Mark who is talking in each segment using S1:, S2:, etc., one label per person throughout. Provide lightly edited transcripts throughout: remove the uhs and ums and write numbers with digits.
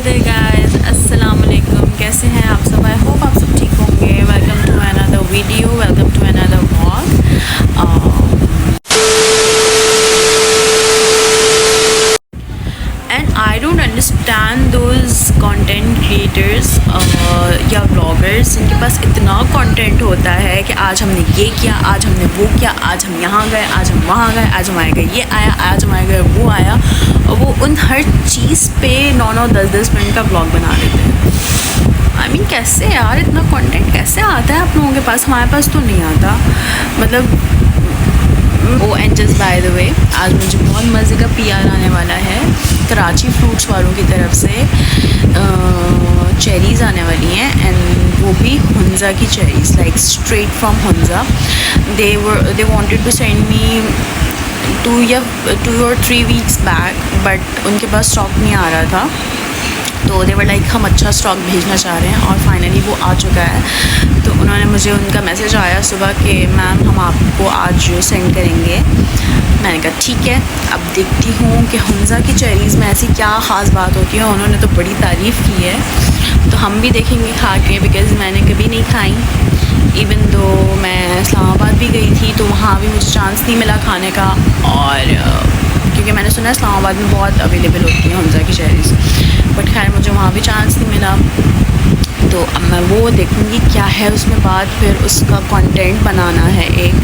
S1: There guys, अस्सलाम वालेकुम। कैसे हैं आप सब? आई होप आप सब ठीक होंगे। Welcome to another video, welcome to another vlog. And I don't understand those content creators या ब्लॉगर्स जिनके पास इतना कंटेंट होता है कि आज हमने ये किया, आज हमने वो किया, आज हम यहाँ गए, आज हम वहाँ गए, आज हमारे घर ये आया, आज हमारे घर वो आया, और वो उन हर चीज़ पे 9-9, 10-10 मिनट का ब्लॉग बना देते हैं। आई मीन कैसे यार, इतना कंटेंट कैसे आता है आप लोगों के पास? हमारे पास तो नहीं आता। मतलब वो and just by the way, आज मुझे बहुत मज़े का PR आने वाला है कराची फ्रूट्स वालों की तरफ से। चेरीज़ आने वाली हैं एंड वो भी हुंजा की cherries, like straight from Hunza. They wanted to send me 2 or 3 weeks back, but उनके पास स्टॉक नहीं आ रहा था, तो दे वर लाइक हम अच्छा स्टॉक भेजना चाह रहे हैं, और फाइनली वो आ चुका है। तो उन्होंने मुझे, उनका मैसेज आया सुबह कि मैम हम आपको आज सेंड करेंगे। मैंने कहा ठीक है, अब देखती हूँ कि हुंजा की चेरीज़ में ऐसी क्या ख़ास बात होती है। उन्होंने तो बड़ी तारीफ़ की है, तो हम भी देखेंगे खा के, बिकॉज़ मैंने कभी नहीं खाई। इवन दो मैं इस्लामाबाद भी गई थी तो वहाँ भी मुझे चांस नहीं मिला खाने का, और क्योंकि मैंने सुना है इस्लामाबाद में बहुत अवेलेबल होती है हुंजा की चेरीज़, बट खैर मुझे वहाँ भी चांस नहीं मिला। तो अब मैं वो देखूँगी क्या है उसमें बात, फिर उसका कंटेंट बनाना है एक।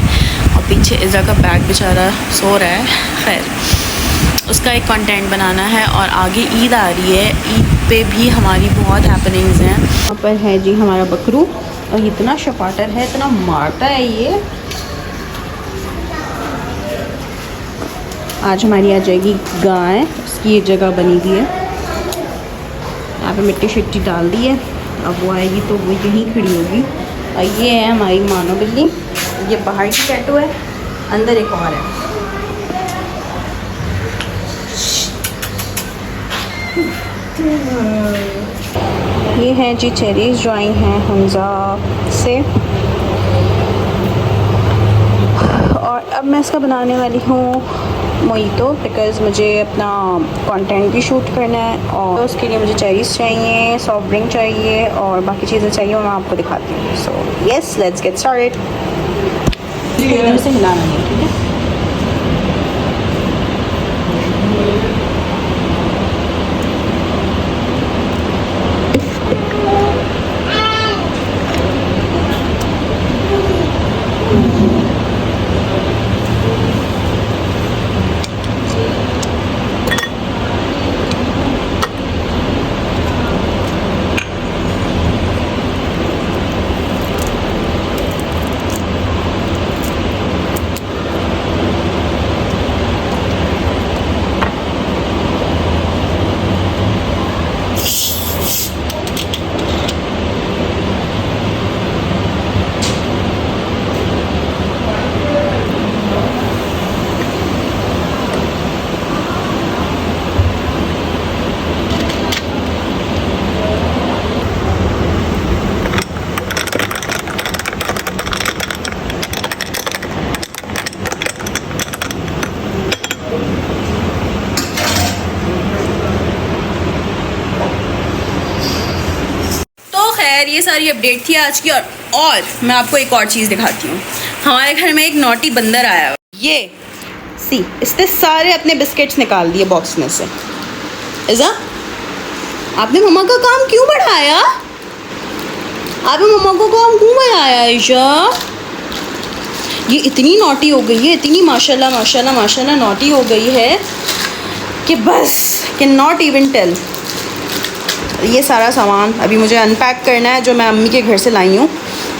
S1: और पीछे इज़ा का बैग बेचारा सो रहा है, खैर उसका एक कंटेंट बनाना है। और आगे ईद आ रही है, ईद पे भी हमारी बहुत हैपनिंग्स हैं। यहाँ पर है जी हमारा बकरू, और इतना शपाटर है, इतना मारता है ये। आज हमारी आ जाएगी गाय, उसकी एक जगह बनी हुई है, यहाँ पे मिट्टी शिट्टी डाल दी है। अब वो आएगी तो वो यहीं खड़ी होगी। और ये है हमारी मानो बिल्ली, ये बाहर की टैटू है, अंदर एक और है। ये हैं जी चेरीज़ जो आई हैं हुंजा से, और अब मैं इसका बनाने वाली हूँ मोहितो, बिकॉज़ मुझे अपना कंटेंट भी शूट करना है, और उसके लिए मुझे चेरीज़ चाहिए, सॉफ्ट ड्रिंक चाहिए, और बाकी चीज़ें चाहिए, और मैं आपको दिखाती हूँ। So yes, let's get started. इधर से हिलाना नहीं, ठीक है? ये सारी अपडेट थी आज की। और मैं आपको एक और चीज़ दिखाती हूँ। हमारे घर में एक नॉटी बंदर आया है, ये सी, इसने सारे अपने बिस्किट्स निकाल दिए बॉक्स में से। इज़ा, आपने मम्मा का काम क्यों बढ़ाया? आपने मम्मा को काम क्यों बढ़ाया ईशा? ये इतनी नॉटी हो गई है, इतनी माशाल्लाह माशाल्लाह माशाल्लाह नॉटी हो गई है कि बस कैन नॉट इवन टेल। ये सारा सामान अभी मुझे अनपैक करना है, जो मैं अम्मी के घर से लाई हूँ,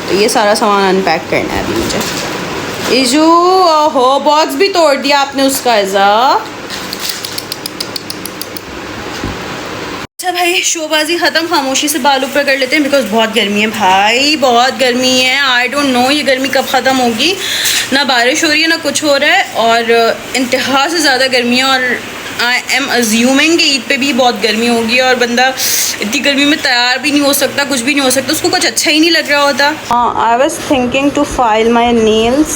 S1: तो ये सारा सामान अनपैक करना है अभी मुझे। इजू, ओहो, बॉक्स भी तोड़ दिया आपने उसका। इज़ा, अच्छा भाई, शोबाजी ख़त्म, खामोशी से बाल ऊपर कर लेते हैं, बिकॉज बहुत गर्मी है भाई, बहुत गर्मी है। आई डोंट नो ये गर्मी कब ख़त्म होगी। ना बारिश हो रही है, ना कुछ हो रहा है, और इंतहा से ज़्यादा गर्मी है। और आई एम अज्यूमिंग कि ईद पे भी बहुत गर्मी होगी, और बंदा इतनी गर्मी में तैयार भी नहीं हो सकता, कुछ भी नहीं हो सकता, उसको कुछ अच्छा ही नहीं लग रहा होता। हाँ, I was thinking to file my nails,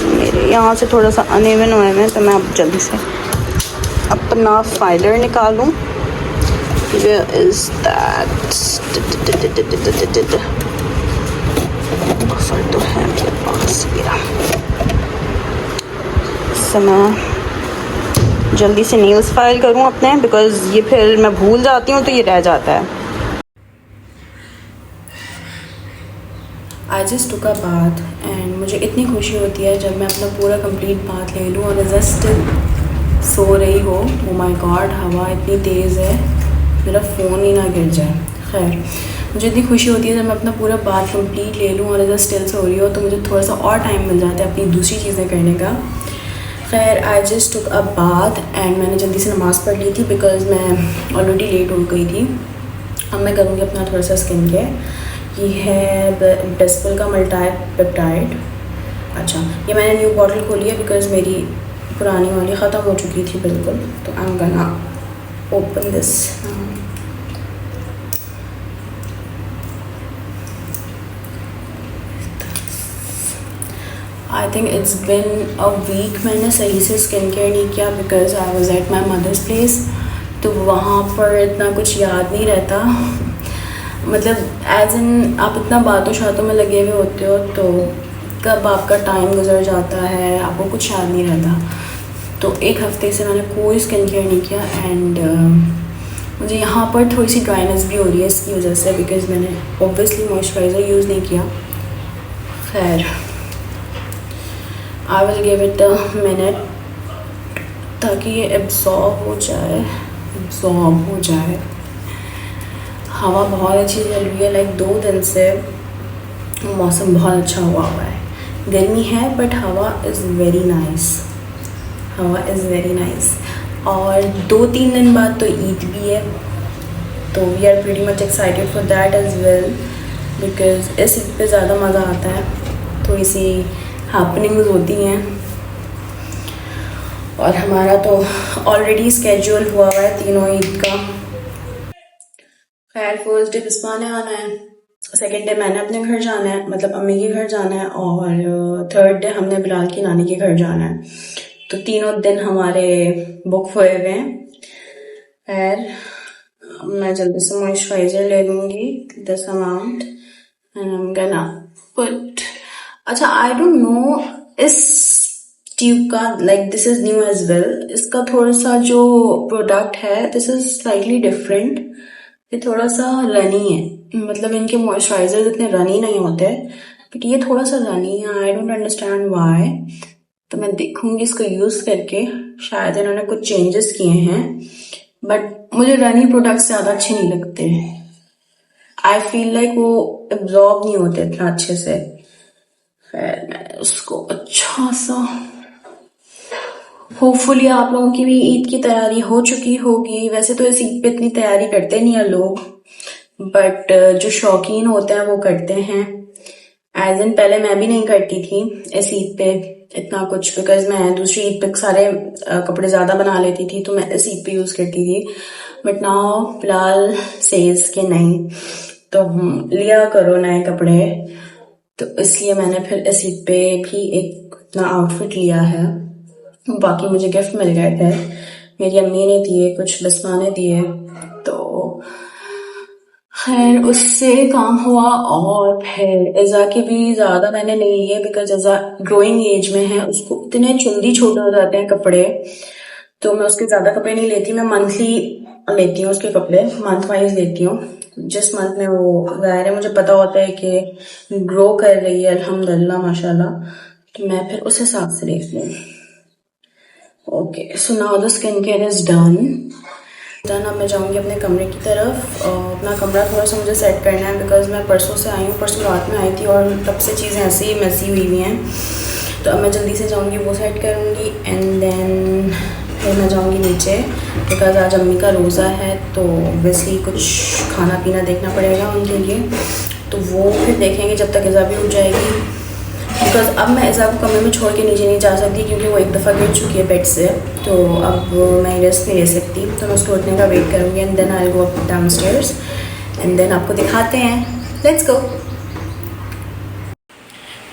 S1: मेरे यहाँ से थोड़ा सा अनइवन हुए हैं, तो मैं अब जल्दी से अपना फाइलर निकालूँ, Where is that? ऑफर तो है मेरे पास मेरा। मैं जल्दी से नेल्स फाइल करूँ अपने, बिकॉज़ ये फिर मैं भूल जाती हूँ तो ये रह जाता है। I just took a bath and मुझे इतनी खुशी होती है जब मैं अपना पूरा कंप्लीट बाथ ले लूँ और जस्ट सो रही हो। ओ माय गॉड, हवा इतनी तेज़ है, मेरा फ़ोन ही ना गिर जाए। खैर, मुझे इतनी खुशी होती है जब मैं अपना पूरा बाथ कंप्लीट ले लूँ और अगर स्टिल सो रही हो तो मुझे थोड़ा सा और टाइम मिल जाता है अपनी दूसरी चीज़ें करने का। खैर, I just took a bath and मैंने जल्दी से नमाज़ पढ़ ली थी बिकॉज़ मैं ऑलरेडी लेट हो गई थी। अब मैं करूँगी अपना थोड़ा सा स्किन केयर। ये है डेस्पल का मल्टी पेप्टाइड। अच्छा, ये मैंने न्यू बॉटल खोली है बिकॉज़ मेरी पुरानी वाली ख़त्म हो चुकी थी बिल्कुल। तो I am gonna open this. I think it's been a week मैंने सही से स्किन केयर नहीं किया because I was at my mother's place. तो वहाँ पर इतना कुछ याद नहीं रहता, मतलब एज इन आप इतना बातों शातों में लगे हुए होते हो तो कब आपका टाइम गुजर जाता है आपको कुछ याद नहीं रहता। तो एक हफ़्ते से मैंने कोई स्किन केयर नहीं किया एंड मुझे यहाँ पर थोड़ी सी ड्राइनेस भी हो रही है इसकी वजह से बिकॉज़ मैंने ऑब्वियसली मॉइस्चराइज़र यूज़ नहीं किया। खैर, I will give it a minute ताकि ये एब्जॉर्ब हो जाए। हवा बहुत अच्छी चल रही है, लाइक 2 दिन से मौसम बहुत अच्छा हुआ है। गर्मी है बट हवा इज़ वेरी नाइस। और 2-3 दिन बाद तो ईद भी है, तो we are pretty much excited for that as well because इस ईद पे ज़्यादा मज़ा आता है, थोड़ी सी हैपनिंग्स होती हैं। और हमारा तो ऑलरेडी स्केड्यूल हुआ है तीनों ईद का। खैर, फर्स्ट डे बिस्मा ने आना है, सेकेंड डे मैंने अपने घर जाना है, मतलब अम्मी के घर जाना है, और थर्ड डे हमने बिलाल की नानी के घर जाना है। तो तीनों दिन हमारे बुक हुए हुए हैं। खैर, मैं जल्दी से मॉइस्चराइज़र ले लूँगी this amount and I am gonna put. अच्छा, आई डोंट नो इस ट्यूब का, like this is new age well, इसका थोड़ा सा जो प्रोडक्ट है दिस इज़ स्लाइटली डिफरेंट। ये थोड़ा सा रनी है, मतलब इनके मॉइस्चराइजर इतने रनी नहीं होते बट ये थोड़ा सा रनी है। आई डोंट अंडरस्टैंड व्हाई। तो मैं देखूंगी इसको यूज़ करके, शायद इन्होंने कुछ चेंजेस किए हैं बट मुझे रनी प्रोडक्ट्स ज़्यादा अच्छे नहीं लगते। आई फील लाइक वो एब्जॉर्ब नहीं होते इतना अच्छे से। खैर, मैं उसको अच्छा सा, होपफुली आप लोगों की भी ईद की तैयारी हो चुकी होगी। वैसे तो इस ईद पे इतनी तैयारी करते नहीं है लोग, बट जो शौकीन होते हैं वो करते हैं। एज इन पहले मैं भी नहीं करती थी इस ईद पे इतना कुछ, बिकॉज मैं दूसरी ईद पे सारे कपड़े ज्यादा बना लेती थी, तो मैं इस ईद पे यूज करती थी। बट नाउ फिलहाल सेल्स के नहीं, तो लिया करो नए कपड़े, तो इसलिए मैंने फिर इस ईद पे भी एक अपना आउटफिट लिया है। बाकी मुझे गिफ्ट मिल गए थे, मेरी अम्मी ने दिए, कुछ बिस्मा ने दिए, तो खैर उससे काम हुआ। और फिर इज़ा के भी ज़्यादा मैंने नहीं लिए बिकॉज इज़ा ग्रोइंग एज में है, उसको इतने जल्दी छोटे हो जाते हैं कपड़े, तो मैं उसके ज़्यादा कपड़े नहीं लेती। मैं मंथली लेती हूँ उसके कपड़े, मंथ वाइज लेती हूँ। जिस मंथ में वो ज़ाहिर है मुझे पता होता है कि ग्रो कर रही है अल्हम्दुलिल्लाह माशाल्लाह, तो मैं फिर उस हिसाब से लेती हूँ। Okay, so now the skin care is done. अब मैं जाऊँगी अपने कमरे की तरफ। अपना कमरा थोड़ा सा मुझे सेट करना है बिकॉज मैं परसों से आई हूँ, परसों रात में आई थी और तब से चीज़ें ऐसे ही मैसी हुई हुई हैं। तो अब मैं जल्दी से जाऊँगी, वो सेट करूँगी एंड देन फिर मैं जाऊँगी नीचे बिकॉज आज अम्मी का रोज़ा है, तो ऑब्वियसली कुछ खाना पीना देखना पड़ेगा उनके लिए, तो वो फिर देखेंगे जब तक इज़ा भी उठ जाएगी। बिकॉज अब मैं इज़ा को कमरे में छोड़ के नीचे नहीं जा सकती क्योंकि वो एक दफ़ा गिर चुकी है बेड से, तो अब मैं रेस्ट नहीं ले सकती, तो मैं उसको उठने का वेट करूँगी and then I go up downstairs and then आपको दिखाते हैं। Let's go.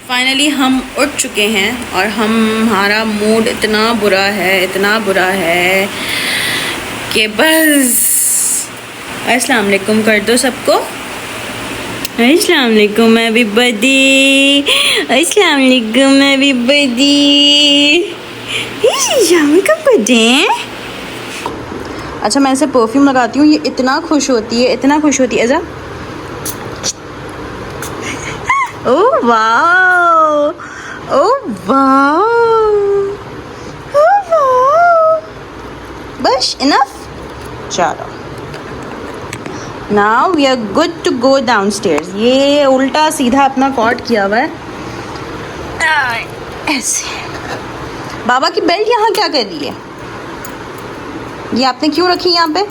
S1: फाइनली हम उठ चुके हैं और हमारा मूड इतना बुरा है कि बस अस्सलाम वालेकुम कर दो सबको। अस्सलाम वालेकुम एवरीबॉडी। अस्सलाम वालेकुम एवरीबॉडी। अस्सलाम वालेकुम बर्थडे। अच्छा मैं इसे परफ्यूम लगाती हूँ, ये इतना खुश होती है, इतना खुश होती है। ऐसा oh wow, oh wow, oh wow. बस इनफ। चलो now we are good to go downstairs. ये उल्टा सीधा अपना कॉट किया हुआ है ऐसे। बाबा की बेल्ट यहाँ क्या कर रही है? ये आपने क्यों रखी यहाँ पे?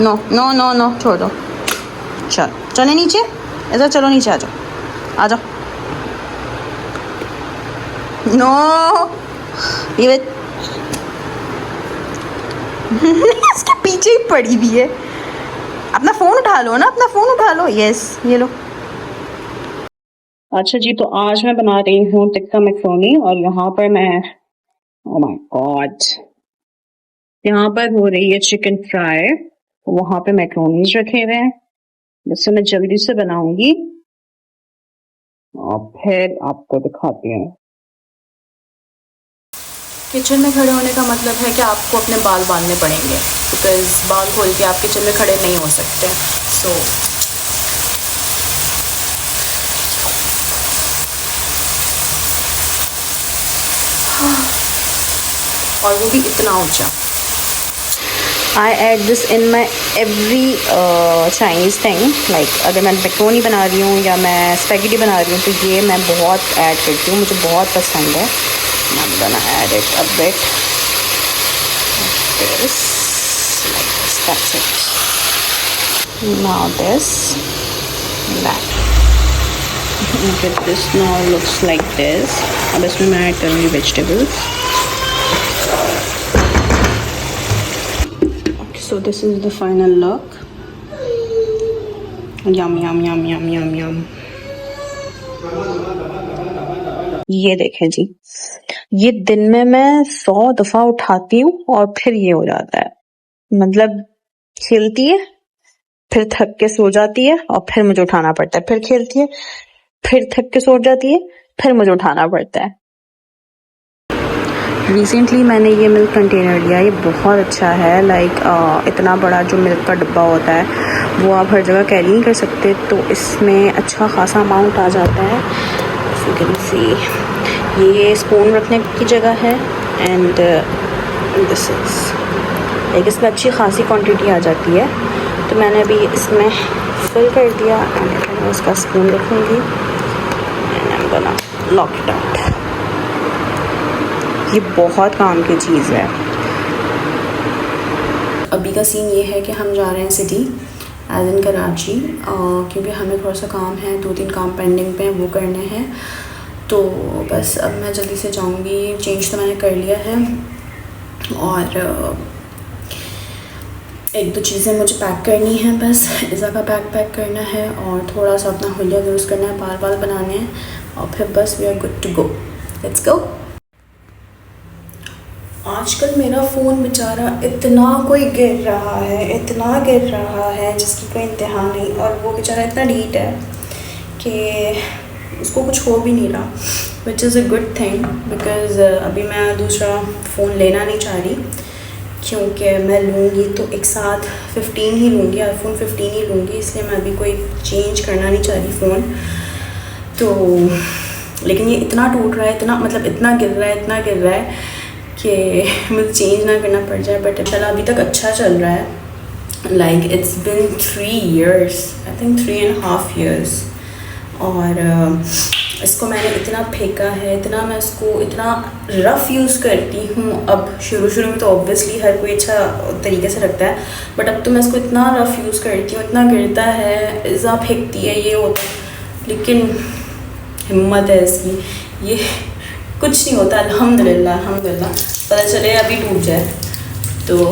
S1: नो नो नो नो छोड़ दो। चलो चले नीचे, ऐसा चलो नीचे आ जाओ, आ जाओ। नो ये इसके पीछे ही पड़ी हुई है। अपना फ़ोन उठा लो ना, अपना फ़ोन उठा लो। यस ये लो। अच्छा जी, तो आज मैं बना रही हूँ टिक्का मैक्रोनी और यहाँ पर मैं, ओह माय गॉड, यहाँ पर हो रही है चिकन फ्राई। वहाँ पे मैक्रोनीज रखे हुए हैं जिससे मैं जल्दी से बनाऊंगी और फिर आपको दिखाती हूँ। किचन में खड़े होने का मतलब है कि आपको अपने बाल बांधने पड़ेंगे, बिकॉज बाल खोल के आप किचन में खड़े नहीं हो सकते। सो और वो भी इतना ऊंचा। I add this in my every Chinese thing, like अगर मैं मैक्रोनी बना रही हूँ या मैं स्पैगेटी बना रही हूँ तो ये मैं बहुत ऐड करती हूँ, मुझे बहुत पसंद है। I'm gonna add it a bit like this, that's it. Now this, that. Okay, this now looks like this. अब इसमें मैं ऐड करूँगी vegetables. Okay, so this is the final look. Yum yum yum yum yum yum. ये देखें जी, ये दिन में मैं 100 दफा उठाती हूँ और फिर ये हो जाता है। मतलब खेलती है, फिर थक के सो जाती है और फिर मुझे उठाना पड़ता है, फिर खेलती है, फिर थक के सो जाती है, फिर मुझे उठाना पड़ता है। रिसेंटली मैंने ये मिल्क कंटेनर लिया, ये बहुत अच्छा है। लाइक इतना बड़ा जो मिल्क का डब्बा होता है वो आप हर जगह कैरी नहीं कर सकते, तो इसमें अच्छा खासा अमाउंट आ जाता है। यू कैन सी ये स्पून रखने की जगह है एंड दिस इज़ लाइक इसमें अच्छी खासी क्वांटिटी आ जाती है। तो मैंने अभी इसमें फिल कर दिया एंड मैं उसका स्पून रखूँगी and I am gonna lock it out. ये बहुत काम की चीज़ है। अभी का सीन ये है कि हम जा रहे हैं सिटी एज इन कराची, क्योंकि हमें थोड़ा सा काम है, 2-3 काम पेंडिंग पे हैं, वो करने हैं। तो बस अब मैं जल्दी से जाऊंगी। चेंज तो मैंने कर लिया है और 1-2 चीज़ें मुझे पैक करनी है, बस इज़ा का बैग पैक करना है और थोड़ा सा अपना हुलिया यूज़ करना है, बाल बनाने हैं और फिर बस we are good to go. Let's go. आजकल मेरा फ़ोन बेचारा इतना कोई गिर रहा है, इतना गिर रहा है जिसकी कोई इंतहा नहीं, और वो बेचारा इतना ढीठ है कि उसको कुछ हो भी नहीं रहा, which is a good thing. Because अभी मैं दूसरा फ़ोन लेना नहीं चाह रही, क्योंकि मैं लूँगी तो एक साथ 15 ही लूँगी, आईफोन 15 ही लूँगी, इसलिए मैं अभी कोई चेंज करना नहीं चाह रही फ़ोन। तो लेकिन ये इतना टूट रहा है, इतना मतलब इतना गिर रहा है कि मुझे चेंज ना करना पड़ जाए। बट चला अभी तक अच्छा चल रहा है। Like it's been 3 years, I think 3.5 years। और इसको मैंने इतना फेंका है, इतना मैं इसको इतना रफ़ यूज़ करती हूँ। अब शुरू में तो ऑब्वियसली हर कोई अच्छा तरीके से रखता है, बट अब तो मैं इसको इतना रफ़ यूज़ करती हूँ, इतना गिरता है, इज़ा फेंकती है, ये होता है, लेकिन हिम्मत है इसकी, ये कुछ नहीं होता। अल्हम्दुलिल्लाह पता चले अभी टूट जाए तो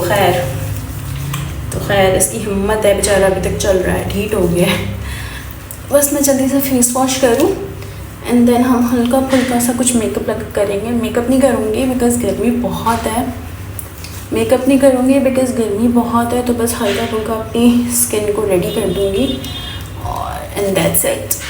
S1: खैर इसकी हिम्मत है, बेचारा अभी तक चल रहा है, ढीठ हो गया है। बस मैं जल्दी से फेस वॉश करूँ एंड देन हम हल्का फुल्का सा कुछ मेकअप करेंगे। मेकअप नहीं करूँगी बिकॉज़ गर्मी बहुत है, मेकअप नहीं करूँगी बिकॉज़ गर्मी बहुत है, तो बस हल्का फुल्का अपनी स्किन को रेडी कर दूँगी और एंड दैट्स इट।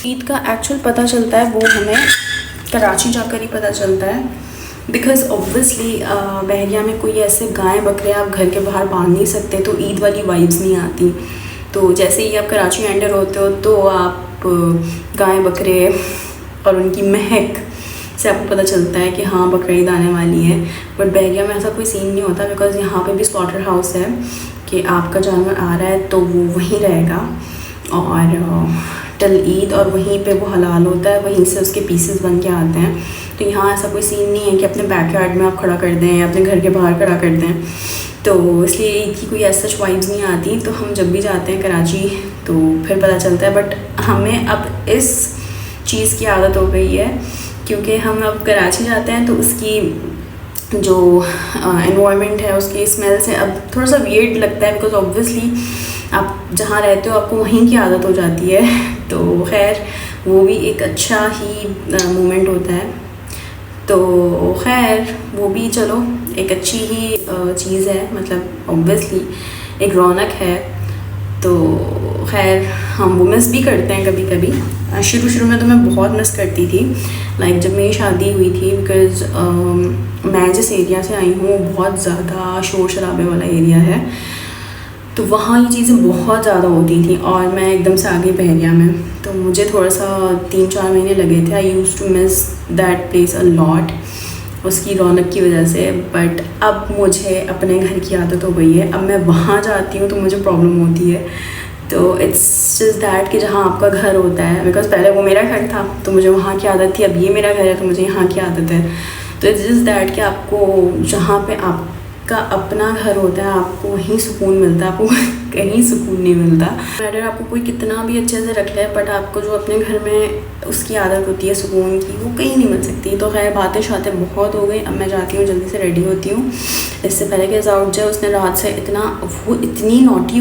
S1: ईद का एक्चुअल पता चलता है वो हमें कराची जाकर ही पता चलता है, बिकॉज़ ऑब्वियसली बहरिया में कोई ऐसे गाय बकरे आप घर के बाहर बांध नहीं सकते, तो ईद वाली वाइब्स नहीं आती। तो जैसे ही आप कराची एंटर होते हो तो आप गाय बकरे और उनकी महक से आपको पता चलता है कि हाँ बकरीद आने वाली है। बट बहरिया में ऐसा कोई सीन नहीं होता, बिकॉज़ यहाँ पे भी स्लॉटर हाउस है कि आपका जानवर आ रहा है तो वो वहीं रहेगा और टिल ईद, और वहीं पे वो हलाल होता है, वहीं से उसके पीसेस बन के आते हैं। तो यहाँ ऐसा कोई सीन नहीं है कि अपने बैकयार्ड में आप खड़ा कर दें या अपने घर के बाहर खड़ा कर दें, तो इसलिए ईद की कोई ऐसा वाइब्स नहीं आती। तो हम जब भी जाते हैं कराची तो फिर पता चलता है। बट हमें अब इस चीज़ की आदत हो गई है, क्योंकि हम अब कराची जाते हैं तो उसकी जो एनवायरनमेंट है, उसकी स्मेल से अब थोड़ा सा वियर्ड लगता है, बिकॉज ऑब्वियसली आप जहाँ रहते हो आपको वहीं की आदत हो जाती है। तो खैर वो भी एक अच्छा ही मोमेंट होता है। तो खैर वो भी चलो एक अच्छी ही चीज़ है, मतलब ऑब्वियसली एक रौनक है। तो खैर हम वो मिस भी करते हैं कभी कभी। शुरू में तो मैं बहुत मिस करती थी, लाइक जब मेरी शादी हुई थी, बिकॉज़ मैं जिस एरिया से आई हूँ बहुत ज़्यादा शोर शराबे वाला एरिया है, तो वहाँ ये चीज़ें बहुत ज़्यादा होती थी और मैं एकदम से आ गई बहरिया में, तो मुझे थोड़ा सा 3-4 महीने लगे थे। I use to miss that place a lot, उसकी रौनक की वजह से। बट अब मुझे अपने घर की आदत हो गई है, अब मैं वहाँ जाती हूँ तो मुझे प्रॉब्लम होती है। तो इट्स जस्ट दैट कि जहाँ आपका घर होता है, बिकॉज पहले वो मेरा घर था तो मुझे वहाँ की आदत थी, अब ये मेरा घर है तो मुझे यहाँ की आदत है। तो इट्स जस्ट दैट कि आपको जहाँ पे आपका अपना घर होता है आपको वहीं सुकून मिलता है, आपको कहीं सुकून नहीं मिलता। अगर आपको कोई कितना भी अच्छे से रख ले, बट आपको जो अपने घर में उसकी आदत होती है सुकून की, वो कहीं नहीं मिल सकती। तो खैर बातें शातें बहुत हो गई, अब मैं जाती हूँ, जल्दी से रेडी होती हूँ इससे पहले कि ज़ाउट जाए। उसने रात से वो इतनी नॉटी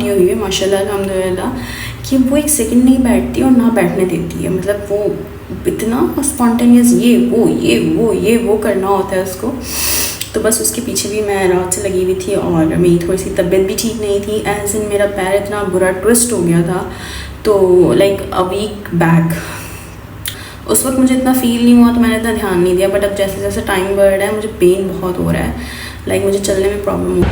S1: हुई है माशाल्लाह अल्हम्दुलिल्लाह, कि वो एक सेकंड नहीं बैठती और ना बैठने देती है। मतलब वो इतना स्पॉन्टेनियस ये वो करना होता है उसको। तो बस उसके पीछे भी मैं रात से लगी हुई थी और मेरी थोड़ी सी तबीयत भी ठीक नहीं थी। एज इन मेरा पैर इतना बुरा ट्विस्ट हो गया था, तो लाइक अ वीक बैक। उस वक्त मुझे इतना फील नहीं हुआ तो मैंने इतना ध्यान नहीं दिया, बट अब जैसे जैसे टाइम बढ़ रहा है मुझे पेन बहुत हो रहा है, लाइक मुझे चलने में प्रॉब्लम हो।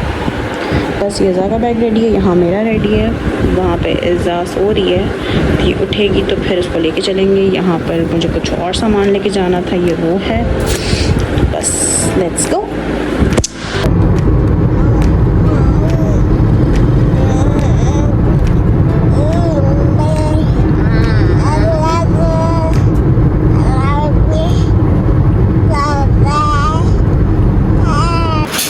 S1: बस यज़ा का बैग रेडी है, यहाँ मेरा रेडी है, वहाँ पे इज़ा सो रही है, ये उठेगी तो फिर उसको लेके चलेंगे। यहाँ पर मुझे कुछ और सामान लेके जाना था, ये वो है। बस लेट्स गो।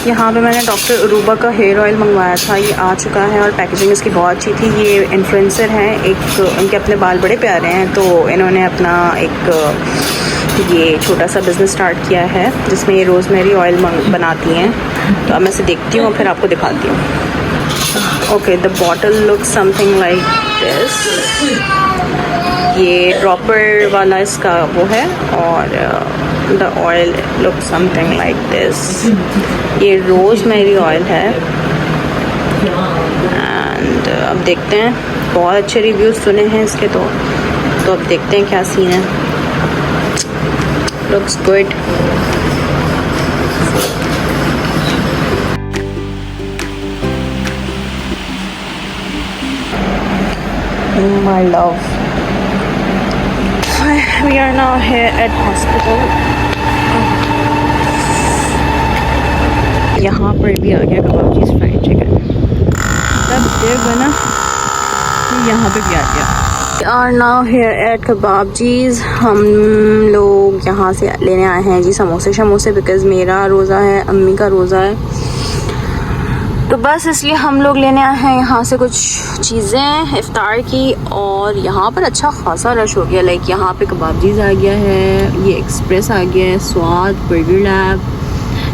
S1: यहाँ पे मैंने डॉक्टर अरूबा का हेयर ऑयल मंगवाया था, ये आ चुका है और पैकेजिंग इसकी बहुत अच्छी थी। ये इन्फ्लुएंसर हैं, एक इनके अपने बाल बड़े प्यारे हैं, तो इन्होंने अपना एक ये छोटा सा बिज़नेस स्टार्ट किया है जिसमें ये रोज़मेरी ऑयल बनाती हैं। तो अब मैं इसे देखती हूँ और फिर आपको दिखाती हूँ। Okay, the bottle look something like this. ये ड्रॉपर वाला इसका वो है, और the oil looks something like this. ये रोज़मेरी ऑयल है एंड अब देखते हैं, बहुत अच्छे रिव्यूज़ सुने हैं इसके, तो अब देखते हैं क्या सीन है। Looks good. My love, we are now here at hospital. यहाँ पर भी आ गया कबाब चीज़ फ्राइड चिकन, सब देर बना, यहाँ पे भी आ गया। We are now here at कबाबजीज़। हम लोग यहाँ से लेने आए हैं जी समोसे, बिकॉज़ मेरा रोज़ा है, अम्मी का रोज़ा है, तो बस इसलिए हम लोग लेने आए हैं यहाँ से कुछ चीज़ें इफ्तार की। और यहाँ पर अच्छा खासा रश हो गया, लाइक यहाँ पे कबाबजीज़ आ गया है, ये एक्सप्रेस आ गया है, स्वाद, burger lab,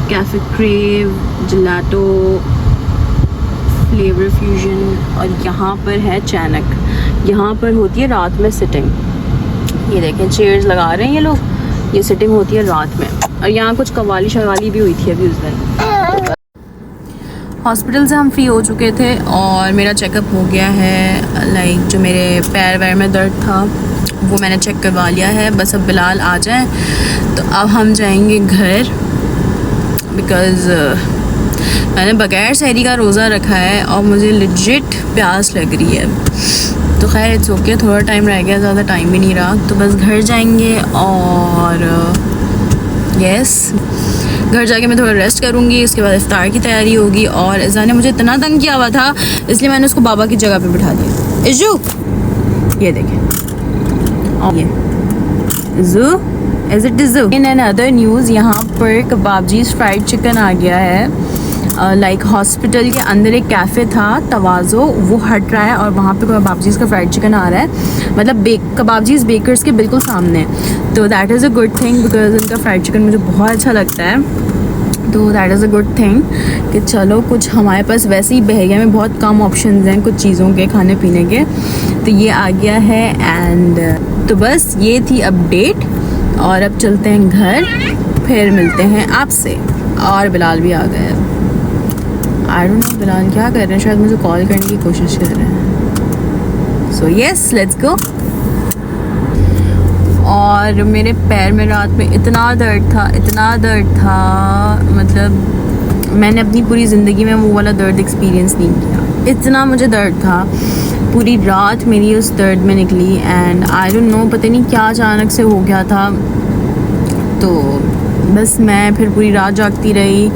S1: cafe crave, gelato, flavour fusion, और यहाँ पर है चानक। यहाँ पर होती है रात में सिटिंग। ये देखें चेयर्स लगा रहे हैं ये लोग, ये सिटिंग होती है रात में। और यहाँ कुछ कवाली शवाली भी हुई थी अभी उस दिन। हॉस्पिटल से हम फ्री हो चुके थे और मेरा चेकअप हो गया है। लाइक जो मेरे पैर वैर में दर्द था वो मैंने चेक करवा लिया है। बस अब बिलाल आ जाए तो अब हम जाएंगे घर, बिकॉज़ मैंने बगैर सहरी का रोज़ा रखा है और मुझे लेजिट प्यास लग रही है। तो खैर इट्स ओके, थोड़ा टाइम रह गया, ज़्यादा टाइम भी नहीं रहा। तो बस घर जाएंगे और यस घर जाके मैं थोड़ा रेस्ट करूँगी। उसके बाद इफ्तार की तैयारी होगी। और इज़ा ने मुझे इतना तंग किया हुआ था इसलिए मैंने उसको बाबा की जगह पे बिठा दिया। इज़ू ये देखें, और ये Izu is it Izu. In an other news यहाँ पर कबाबजीज़ फ्राइड चिकन आ गया है। लाइक हॉस्पिटल के अंदर एक कैफ़े था तवाज़ो, वो हट रहा है और वहाँ पे कबाबजीज़ का फ्राइड चिकन आ रहा है। मतलब कबाबजीज़ बेकर्स के बिल्कुल सामने। तो that is a good thing because उनका फ्राइड चिकन मुझे बहुत अच्छा लगता है। तो that is a good thing कि चलो कुछ हमारे पास वैसे ही बहरिया में बहुत कम ऑप्शंस हैं कुछ चीज़ों के खाने पीने के। तो ये आ गया है एंड तो बस ये थी अपडेट। और अब चलते हैं घर, फिर मिलते हैं आपसे। और बिलाल भी आ गया है। आई डोंट नो बिलाल क्या कर रहे हैं, शायद मुझे कॉल करने की कोशिश कर रहे हैं। So yes let's go. और मेरे पैर में रात में इतना दर्द था, मतलब मैंने अपनी पूरी ज़िंदगी में वो वाला दर्द एक्सपीरियंस नहीं किया। इतना मुझे दर्द था, पूरी रात मेरी उस दर्द में निकली। एंड आई डोंट नो पता नहीं क्या अचानक से हो गया था। तो बस मैं फिर पूरी रात जागती रही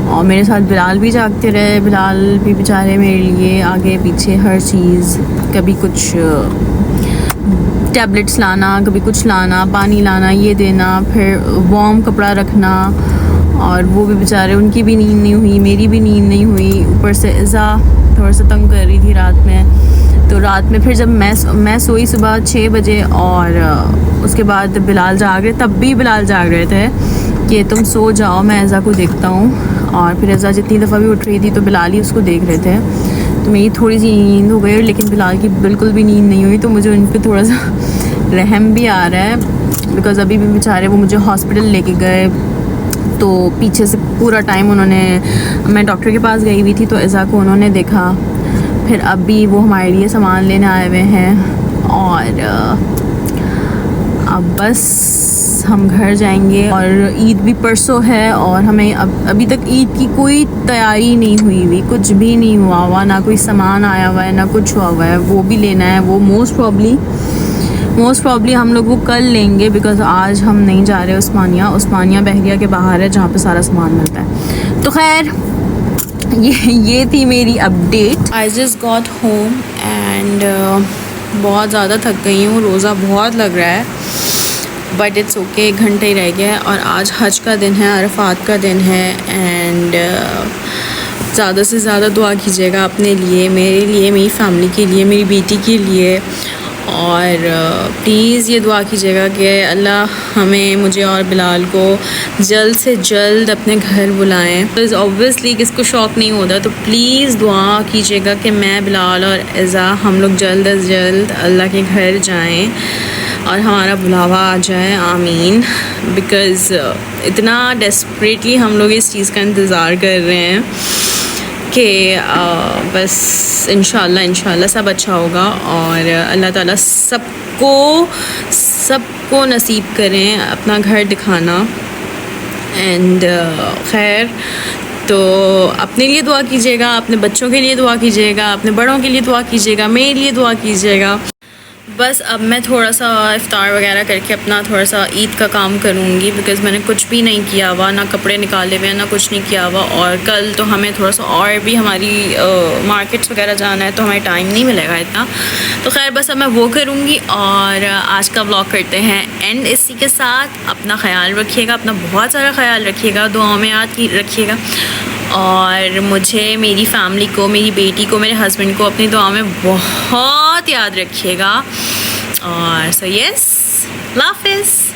S1: और मेरे साथ बिलाल भी जागते रहे। बिलाल भी बेचारे मेरे लिए आगे पीछे हर चीज़, कभी कुछ टैबलेट्स लाना, कभी कुछ लाना, पानी लाना, ये देना, फिर वार्म कपड़ा रखना। और वो भी बेचारे, उनकी भी नींद नहीं हुई, मेरी भी नींद नहीं हुई। ऊपर से इज़ा थोड़ा सा तंग कर रही थी रात में। तो रात में फिर जब मैं सोई सुबह 6 बजे और उसके बाद बिलाल जाग रहे, तब भी बिलाल जाग रहे थे कि तुम सो जाओ, मैं इज़ा को देखता हूँ। और फिर इज़ा जितनी दफ़ा भी उठ रही थी तो बिलाल ही उसको देख रहे थे। तो मेरी थोड़ी सी नींद हो गई, लेकिन बिलाल की बिल्कुल भी नींद नहीं हुई। तो मुझे उन पर थोड़ा सा रहम भी आ रहा है बिकॉज़ अभी भी बेचारे वो मुझे हॉस्पिटल लेके गए। तो पीछे से पूरा टाइम उन्होंने, मैं डॉक्टर के पास गई हुई थी तो इज़ा को उन्होंने देखा। फिर अभी वो हमारे लिए सामान लेने आए हुए हैं और अब बस हम घर जाएंगे। और ईद भी परसों है और हमें अभी तक ईद की कोई तैयारी नहीं हुई, कुछ भी नहीं हुआ, ना कोई सामान आया हुआ है, ना कुछ हुआ है। वो भी लेना है, वो मोस्ट प्रॉब्ली हम लोग वो कल लेंगे बिकॉज़ आज हम नहीं जा रहे उस्मानिया बहरिया के बाहर है जहाँ पे सारा सामान मिलता है। तो खैर ये थी मेरी update. I just got home and बहुत ज़्यादा थक गई हूँ, रोज़ा बहुत लग रहा है बट इट्स ओके। 1 घंटे ही रह गया है और आज हज का दिन है, अरफात का दिन है। एंड ज़्यादा से ज़्यादा दुआ कीजिएगा अपने लिए, मेरे लिए, मेरी फैमिली के लिए, मेरी बेटी के लिए। और प्लीज़ ये दुआ कीजिएगा कि अल्लाह हमें, मुझे और बिलाल को जल्द से जल्द अपने घर बुलाएं। बिकॉज़ ऑब्वियसली किसको शौक़ नहीं होता। तो प्लीज़ दुआ कीजिएगा कि मैं, बिलाल और इज़ा हम लोग जल्द अज जल्द अल्लाह के घर जाएं और हमारा बुलावा आ जाए। आमीन। बिकॉज़ इतना डेस्परेटली हम लोग इस चीज़ का इंतज़ार कर रहे हैं कि बस इंशाल्लाह सब अच्छा होगा और अल्लाह ताला सबको नसीब करें अपना घर दिखाना। एंड खैर, तो अपने लिए दुआ कीजिएगा, अपने बच्चों के लिए दुआ कीजिएगा, अपने बड़ों के लिए दुआ कीजिएगा, मेरे लिए दुआ कीजिएगा। बस अब मैं थोड़ा सा इफ़्तार वगैरह करके अपना थोड़ा सा ईद का काम करूँगी बिकॉज़ मैंने कुछ भी नहीं किया हुआ, ना कपड़े निकाले हुए, ना कुछ नहीं किया हुआ। और कल तो हमें थोड़ा सा और भी हमारी मार्केट्स वगैरह जाना है तो हमें टाइम नहीं मिलेगा इतना। तो खैर बस अब मैं वो करूँगी और आज का व्लॉग करते हैं एंड इसी के साथ अपना ख्याल रखिएगा, अपना बहुत सारा ख्याल रखिएगा, दुआओं में याद रखिएगा। और मुझे, मेरी फैमिली को, मेरी बेटी को, मेरे हस्बैंड को अपनी दुआ में बहुत याद रखिएगा। और सो यस, अल्लाह हाफ़िज़।